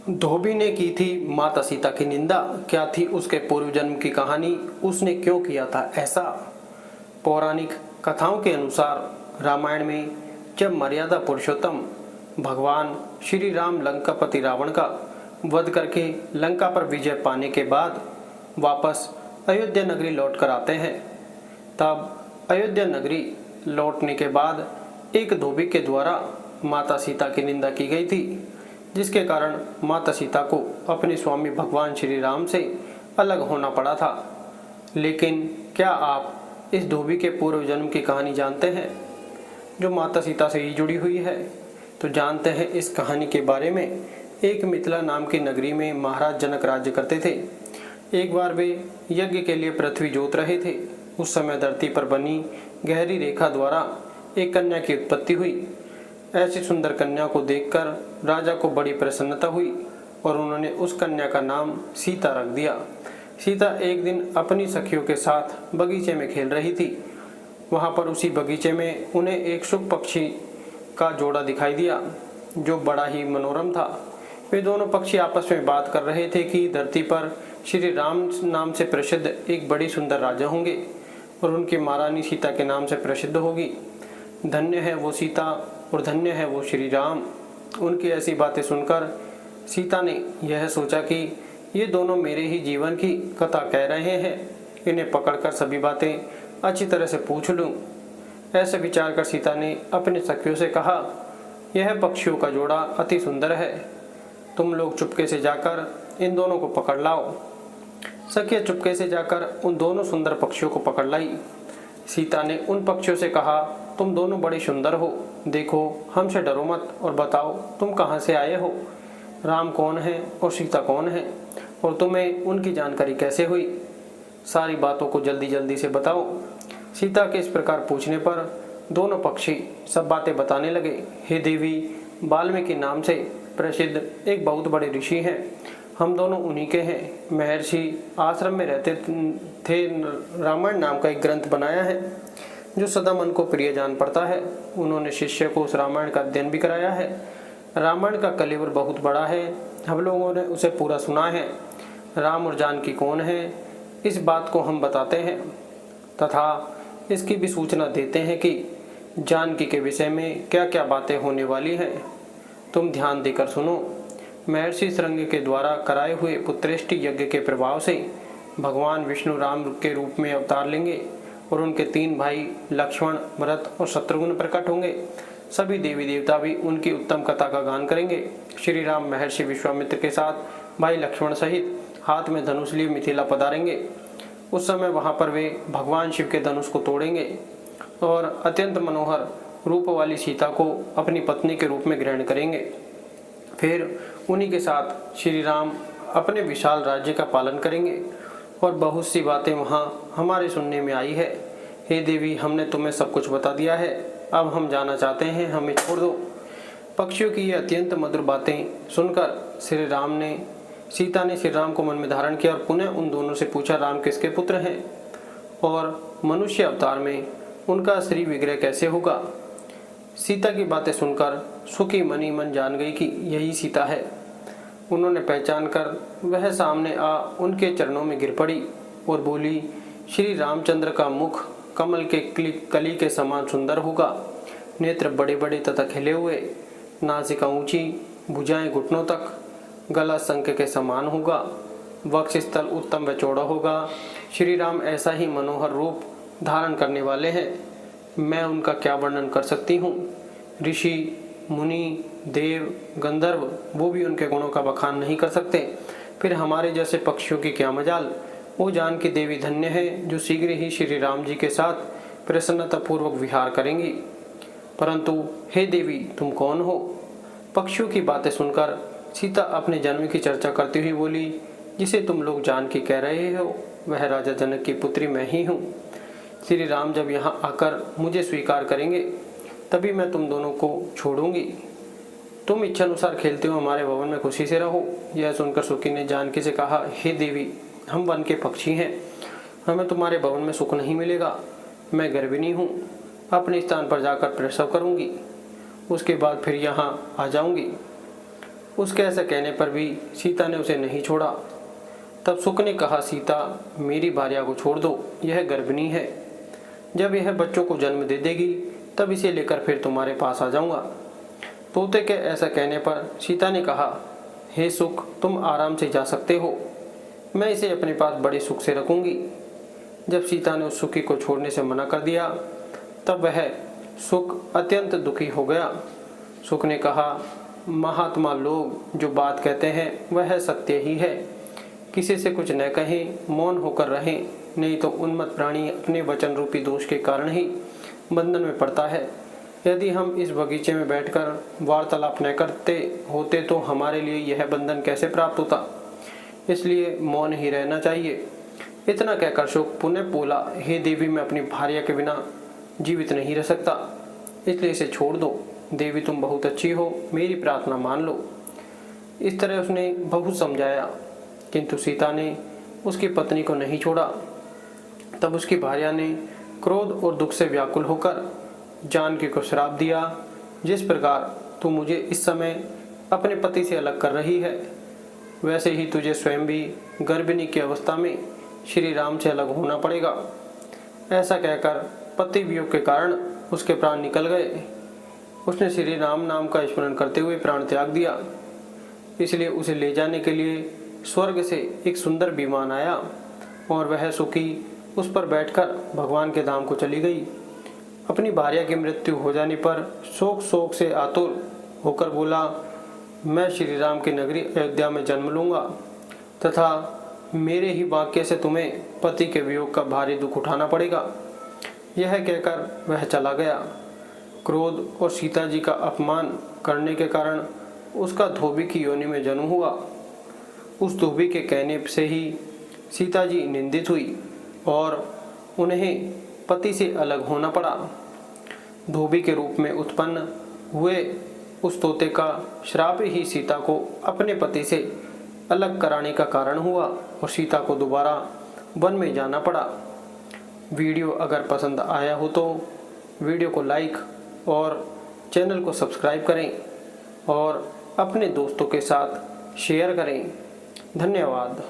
धोबी ने की थी माता सीता की निंदा, क्या थी उसके पूर्व जन्म की कहानी, उसने क्यों किया था ऐसा। पौराणिक कथाओं के अनुसार रामायण में जब मर्यादा पुरुषोत्तम भगवान श्री राम लंकापति रावण का वध करके लंका पर विजय पाने के बाद वापस अयोध्या नगरी लौट कर आते हैं, तब अयोध्या नगरी लौटने के बाद एक धोबी के द्वारा माता सीता की निंदा की गई थी, जिसके कारण माता सीता को अपने स्वामी भगवान श्री राम से अलग होना पड़ा था। लेकिन क्या आप इस धोबी के पूर्व जन्म की कहानी जानते हैं, जो माता सीता से ही जुड़ी हुई है? तो जानते हैं इस कहानी के बारे में। एक मिथिला नाम की नगरी में महाराज जनक राज्य करते थे। एक बार वे यज्ञ के लिए पृथ्वी जोत रहे थे। उस समय धरती पर बनी गहरी रेखा द्वारा एक कन्या की उत्पत्ति हुई। ऐसी सुंदर कन्या को देखकर राजा को बड़ी प्रसन्नता हुई और उन्होंने उस कन्या का नाम सीता रख दिया। सीता एक दिन अपनी सखियों के साथ बगीचे में खेल रही थी। वहां पर उसी बगीचे में उन्हें एक शुक पक्षी का जोड़ा दिखाई दिया, जो बड़ा ही मनोरम था। वे दोनों पक्षी आपस में बात कर रहे थे कि धरती पर श्री राम नाम से प्रसिद्ध एक बड़ी सुंदर राजा होंगे और उनकी महारानी सीता के नाम से प्रसिद्ध होगी। धन्य है वो सीता और धन्य है वो श्री राम। उनकी ऐसी बातें सुनकर सीता ने यह सोचा कि ये दोनों मेरे ही जीवन की कथा कह रहे हैं, इन्हें पकड़कर सभी बातें अच्छी तरह से पूछ लूं। ऐसे विचार कर सीता ने अपने सखियों से कहा, यह पक्षियों का जोड़ा अति सुंदर है, तुम लोग चुपके से जाकर इन दोनों को पकड़ लाओ। सखियां चुपके से जाकर उन दोनों सुंदर पक्षियों को पकड़ लाई। सीता ने उन पक्षियों से कहा, तुम दोनों बड़े सुंदर हो, देखो हमसे डरो मत और बताओ तुम कहाँ से आए हो, राम कौन है और सीता कौन है, और तुम्हें उनकी जानकारी कैसे हुई, सारी बातों को जल्दी जल्दी से बताओ। सीता के इस प्रकार पूछने पर दोनों पक्षी सब बातें बताने लगे। हे देवी, वाल्मीकि नाम से प्रसिद्ध एक बहुत बड़े ऋषि हैं, हम दोनों उन्हीं के हैं। महर्षि आश्रम में रहते थे, रामायण नाम का एक ग्रंथ बनाया है जो सदा मन को प्रिय जान पड़ता है। उन्होंने शिष्य को उस रामायण का अध्ययन भी कराया है। रामायण का कलेवर बहुत बड़ा है, हम लोगों ने उसे पूरा सुना है। राम और जानकी कौन है, इस बात को हम बताते हैं तथा इसकी भी सूचना देते हैं कि जानकी के विषय में क्या क्या बातें होने वाली हैं। तुम ध्यान देकर सुनो। महर्षि श्रृंग के द्वारा कराए हुए पुत्रेष्टि यज्ञ के प्रभाव से भगवान विष्णु राम के रूप में अवतार लेंगे और उनके 3 भाई लक्ष्मण, भरत और शत्रुघ्न प्रकट होंगे। सभी देवी देवता भी उनकी उत्तम कथा का गान करेंगे। श्री राम महर्षि विश्वामित्र के साथ भाई लक्ष्मण सहित हाथ में धनुष लिए मिथिला पधारेंगे। उस समय वहां पर वे भगवान शिव के धनुष को तोड़ेंगे और अत्यंत मनोहर रूप वाली सीता को अपनी पत्नी के रूप में ग्रहण करेंगे। फिर उन्हीं के साथ श्री राम अपने विशाल राज्य का पालन करेंगे और बहुत सी बातें वहाँ हमारे सुनने में आई है। हे देवी, हमने तुम्हें सब कुछ बता दिया है, अब हम जाना चाहते हैं, हमें छोड़ दो। पक्षियों की ये अत्यंत मधुर बातें सुनकर सीता ने श्री राम को मन में धारण किया और पुनः उन दोनों से पूछा, राम किसके पुत्र हैं और मनुष्य अवतार में उनका श्री विग्रह कैसे होगा। सीता की बातें सुनकर सुखी मनी मन जान गई कि यही सीता है। उन्होंने पहचान कर वह सामने आ उनके चरणों में गिर पड़ी और बोली, श्री रामचंद्र का मुख कमल के कली के समान सुंदर होगा, नेत्र बड़े बड़े तथा खिले हुए, नासिका ऊंची, भुजाएं घुटनों तक, गला शंख के समान होगा, वक्षस्थल उत्तम व चौड़ा होगा। श्री राम ऐसा ही मनोहर रूप धारण करने वाले हैं, मैं उनका क्या वर्णन कर सकती हूँ। ऋषि, मुनि, देव, गंधर्व वो भी उनके गुणों का बखान नहीं कर सकते, फिर हमारे जैसे पक्षियों की क्या मजाल। वो जान की देवी धन्य है जो शीघ्र ही श्री राम जी के साथ प्रसन्नतापूर्वक विहार करेंगी। परंतु हे देवी, तुम कौन हो। पक्षियों की बातें सुनकर सीता अपने जन्म की चर्चा करती हुई बोली, जिसे तुम लोग जानकी कह रहे हो वह राजा जनक की पुत्री मैं ही हूँ। श्री राम जब यहाँ आकर मुझे स्वीकार करेंगे तभी मैं तुम दोनों को छोड़ूंगी। तुम इच्छा अनुसार खेलते हो हमारे भवन में खुशी से रहो। यह सुनकर सुखी ने जानकी से कहा, हे देवी, हम वन के पक्षी हैं, हमें तुम्हारे भवन में सुख नहीं मिलेगा। मैं गर्भिणी हूँ, अपने स्थान पर जाकर प्रसव करूँगी, उसके बाद फिर यहाँ आ जाऊँगी। उसके ऐसा कहने पर भी सीता ने उसे नहीं छोड़ा। तब सुक ने कहा, सीता, मेरी भार्या को छोड़ दो, यह गर्भिणी है। जब यह बच्चों को जन्म दे देगी तब इसे लेकर फिर तुम्हारे पास आ जाऊंगा। तोते के ऐसा कहने पर सीता ने कहा, हे सुक, तुम आराम से जा सकते हो, मैं इसे अपने पास बड़े सुख से रखूंगी। जब सीता ने उस सुखी को छोड़ने से मना कर दिया तब वह सुक अत्यंत दुखी हो गया। सुक ने कहा, महात्मा लोग जो बात कहते हैं वह सत्य ही है। किसी से कुछ न कहें, मौन होकर रहें, नहीं तो उन्मत्त प्राणी अपने वचन रूपी दोष के कारण ही बंधन में पड़ता है। यदि हम इस बगीचे में बैठकर वार्तालाप न करते होते तो हमारे लिए यह बंधन कैसे प्राप्त होता, इसलिए मौन ही रहना चाहिए। इतना कहकर शुक पुनः बोला, हे देवी, मैं अपनी भार्या के बिना जीवित नहीं रह सकता, इसलिए इसे छोड़ दो। देवी, तुम बहुत अच्छी हो, मेरी प्रार्थना मान लो। इस तरह उसने बहुत समझाया, किंतु सीता ने उसकी पत्नी को नहीं छोड़ा। तब उसकी भार्या ने क्रोध और दुख से व्याकुल होकर जानकी को श्राप दिया, जिस प्रकार तू मुझे इस समय अपने पति से अलग कर रही है, वैसे ही तुझे स्वयं भी गर्भिणी की अवस्था में श्री राम से अलग होना पड़ेगा। ऐसा कहकर पति वियोग के कारण उसके प्राण निकल गए। उसने श्री राम नाम का स्मरण करते हुए प्राण त्याग दिया। इसलिए उसे ले जाने के लिए स्वर्ग से एक सुंदर विमान आया और वह सुखी उस पर बैठकर भगवान के धाम को चली गई। अपनी भार्या की मृत्यु हो जाने पर शोक से आतुर होकर बोला, मैं श्री राम की नगरी अयोध्या में जन्म लूंगा तथा मेरे ही वाक्य से तुम्हें पति के वियोग का भारी दुख उठाना पड़ेगा। यह कहकर वह चला गया। क्रोध और सीता जी का अपमान करने के कारण उसका धोबी की योनि में जन्म हुआ। उस धोबी के कहने से ही सीता जी निंदित हुई और उन्हें पति से अलग होना पड़ा। धोबी के रूप में उत्पन्न हुए उस तोते का श्राप ही सीता को अपने पति से अलग कराने का कारण हुआ और सीता को दोबारा वन में जाना पड़ा। वीडियो अगर पसंद आया हो तो वीडियो को लाइक और चैनल को सब्सक्राइब करें और अपने दोस्तों के साथ शेयर करें। धन्यवाद।